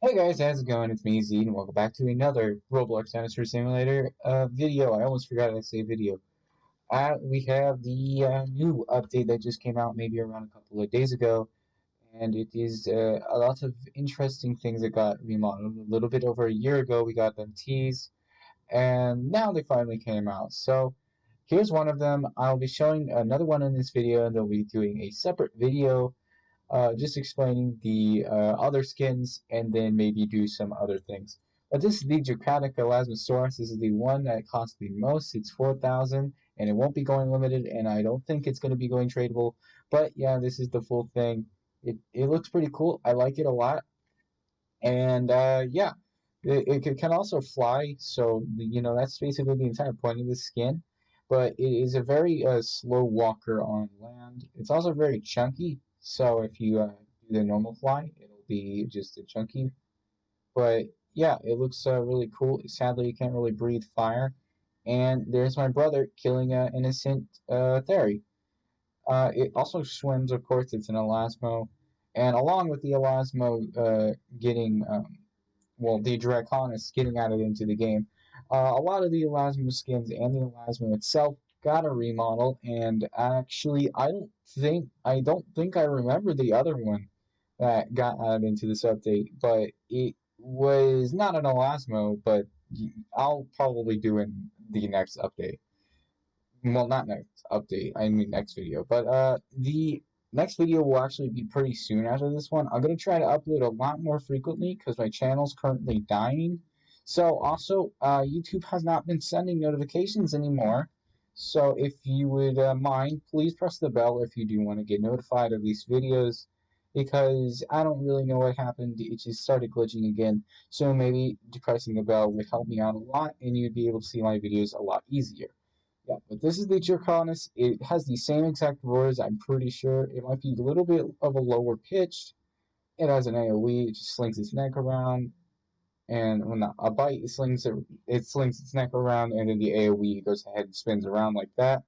Hey guys, how's it going? It's me, Z, and welcome back to another Roblox Dinosaur Simulator video. I almost forgot to say video. We have the new update that just came out maybe around a couple of days ago, and it is a lot of interesting things that got remodeled. A little bit over a year ago, we got them teased, and now they finally came out. So here's one of them. I'll be showing another one in this video, and they'll be doing a separate video just explaining the other skins and then maybe do some other things. But this is the Draconic Elasmosaurus. This is the one that costs the most. It's 4,000 and it won't be going limited, and I don't think it's going to be going tradable. But yeah, this is the full thing. It looks pretty cool. I like it a lot. And yeah, it can also fly. So, that's basically the entire point of the skin. But it is a very slow walker on land. It's also very chunky. So if you do the normal fly, it'll be just a chunky. But yeah, it looks really cool. Sadly, you can't really breathe fire. And there's my brother killing an innocent Theory. It also swims, of course. It's an Elasmo. And along with the Elasmo getting the Draconis getting added into the game. A lot of the Elasmo skins and the Elasmo itself got a remodel, and actually, I don't think I remember the other one that got added into this update, but it was not an Elasmo, but I'll probably do in the next update. Well, not next update, I mean next video. But the next video will actually be pretty soon after this one. I'm going to try to upload a lot more frequently because my channel's currently dying. So also, YouTube has not been sending notifications anymore. So if you would mind, please press the bell if you do want to get notified of these videos, because I don't really know what happened. It just started glitching again. So maybe pressing the bell would help me out a lot, and you'd be able to see my videos a lot easier. Yeah, but this is the Draconis. It has the same exact roars, I'm pretty sure. It might be a little bit of a lower pitched. It has an AoE, it just slings its neck around, and when a bite it slings its neck around, and then the AoE goes ahead and spins around like that.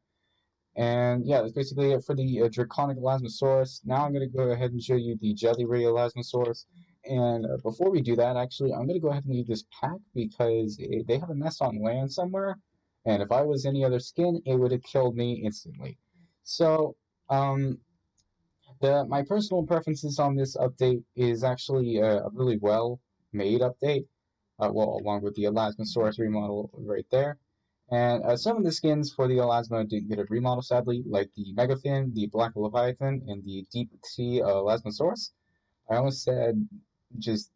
And yeah, that's basically it for the Draconic Elasmosaurus. Now I'm going to go ahead and show you the Jelly Ray Elasmosaurus. And before we do that, actually, I'm going to go ahead and leave this pack because they have a nest on land somewhere. And if I was any other skin, it would have killed me instantly. So, my personal preferences on this update is actually a really well made update. Along with the Elasmosaurus remodel right there. And some of the skins for the Elasmo didn't get a remodel, sadly, like the Megafin, the Black Leviathan, and the Deep Sea Elasmosaurus. I almost said just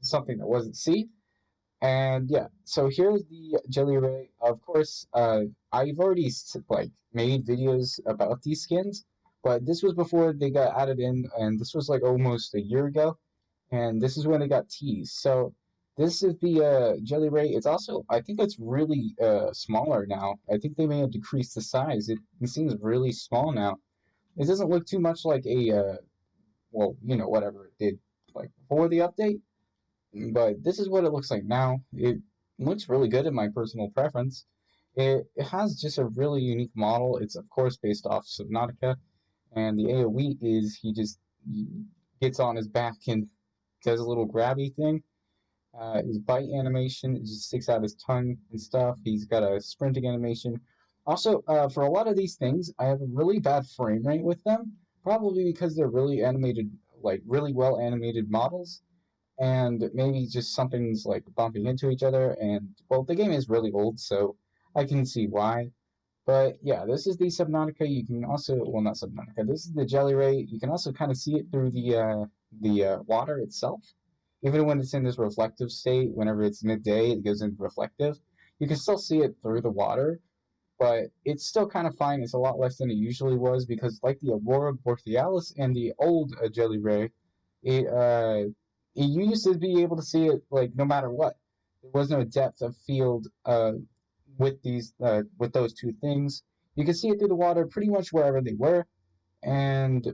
something that wasn't C. And yeah, so here's the Jelly Ray. Of course, I've already made videos about these skins, but this was before they got added in, and this was like almost a year ago, and this is when they got teased. So this is the Jelly Ray. It's also, I think it's really smaller now. I think they may have decreased the size. It seems really small now. It doesn't look too much like a whatever it did like before the update, but this is what it looks like now. It looks really good in my personal preference. It has just a really unique model. It's of course based off Subnautica, and the AoE is he gets on his back and does a little grabby thing. His bite animation just sticks out his tongue and stuff. He's got a sprinting animation. Also, for a lot of these things, I have a really bad frame rate with them, probably because they're really animated, like really well animated models, and maybe just something's like bumping into each other. And well, the game is really old, so I can see why. But yeah, this is the Subnautica. You can also, well, not Subnautica. This is the Jelly Ray. You can also kind of see it through the water itself. Even when it's in this reflective state, whenever it's midday, it goes into reflective. You can still see it through the water, but it's still kind of fine. It's a lot less than it usually was because, like the Aurora Borealis and the old Jelly Ray, it you used to be able to see it like no matter what. There was no depth of field with those two things. You could see it through the water pretty much wherever they were, and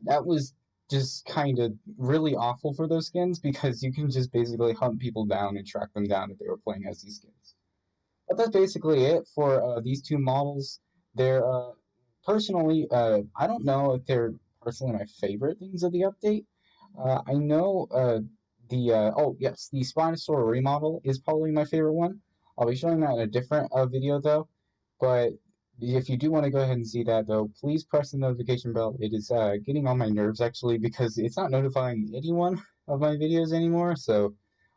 that was just kind of really awful for those skins because you can just basically hunt people down and track them down if they were playing as these skins. But that's basically it for these two models. They're personally, I don't know if they're personally my favorite things of the update. I know oh yes, the Spinosaur Remodel is probably my favorite one. I'll be showing that in a different video though, but if you do want to go ahead and see that though, please press the notification bell. It is getting on my nerves actually because it's not notifying anyone of my videos anymore, so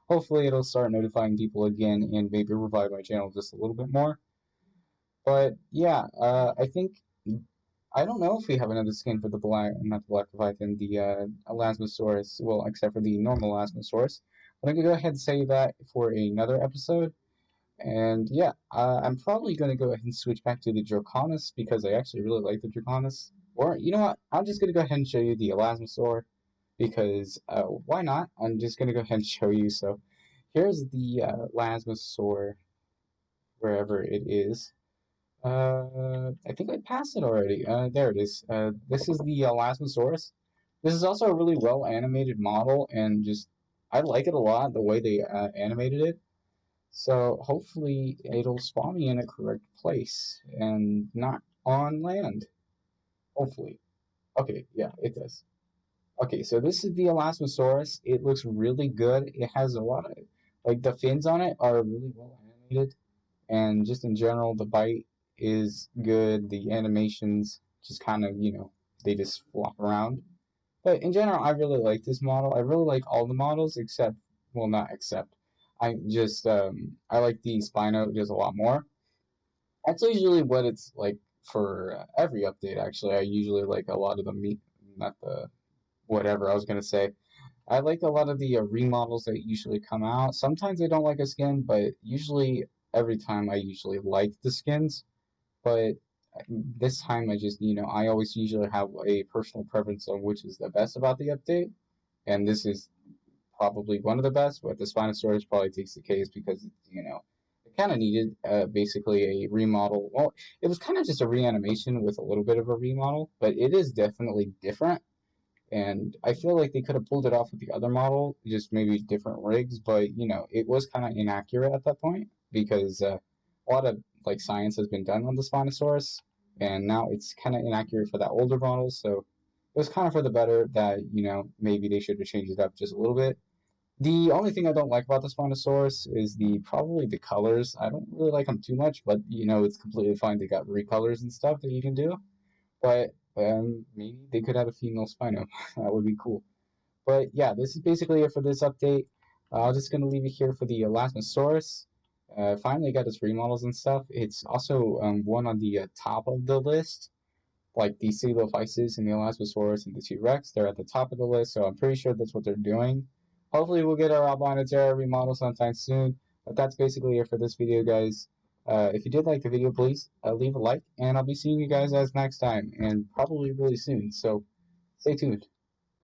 hopefully it'll start notifying people again and maybe revive my channel just a little bit more. But yeah, I think I don't know if we have another skin for the black, not the black Leviathan, the Elasmosaurus. Well, except for the normal Elasmosaurus. But I'm gonna go ahead and say that for another episode. And yeah, I'm probably gonna go ahead and switch back to the Draconis because I actually really like the Draconis. Or you know what? I'm just gonna go ahead and show you the Elasmosaur because why not? I'm just gonna go ahead and show you. So here's the Elasmosaur wherever it is. I think I passed it already. There it is. This is the Elasmosaurus. This is also a really well animated model, and just I like it a lot the way they animated it. So hopefully it'll spawn me in a correct place and not on land. Hopefully. Okay, yeah, it does. Okay, so this is the Elasmosaurus. It looks really good. It has a lot of like the fins on it are really well animated. And just in general, the bite is good. The animations just kind of, they just flop around. But in general, I really like this model. I really like all the models except, well, not except. I like the Spino just a lot more. That's usually what it's like for every update, actually. I usually like a lot of the meat, not the whatever I was going to say. I like a lot of the remodels that usually come out. Sometimes I don't like a skin, but usually every time I usually like the skins. But this time I just, I always usually have a personal preference on which is the best about the update. And this is probably one of the best, but the Spinosaurus probably takes the case because, it kind of needed basically a remodel. Well, it was kind of just a reanimation with a little bit of a remodel, but it is definitely different and I feel like they could have pulled it off with the other model, just maybe different rigs, but it was kind of inaccurate at that point because a lot of like science has been done on the Spinosaurus, and now it's kind of inaccurate for that older model. So it was kind of for the better that maybe they should have changed it up just a little bit. The only thing I don't like about the Spinosaurus is probably the colors. I don't really like them too much, but it's completely fine. They got recolors and stuff that you can do. But maybe they could have a female Spino. That would be cool. But yeah, this is basically it for this update. I'm just gonna leave it here for the Elasmosaurus. Finally got its remodels and stuff. It's also one on the top of the list, like the Coelophysis and the Elasmosaurus and the T-Rex. They're at the top of the list, so I'm pretty sure that's what they're doing. Hopefully, we'll get our Albino Terra remodel sometime soon. But that's basically it for this video, guys. If you did like the video, please leave a like, and I'll be seeing you guys next time, and probably really soon. So stay tuned.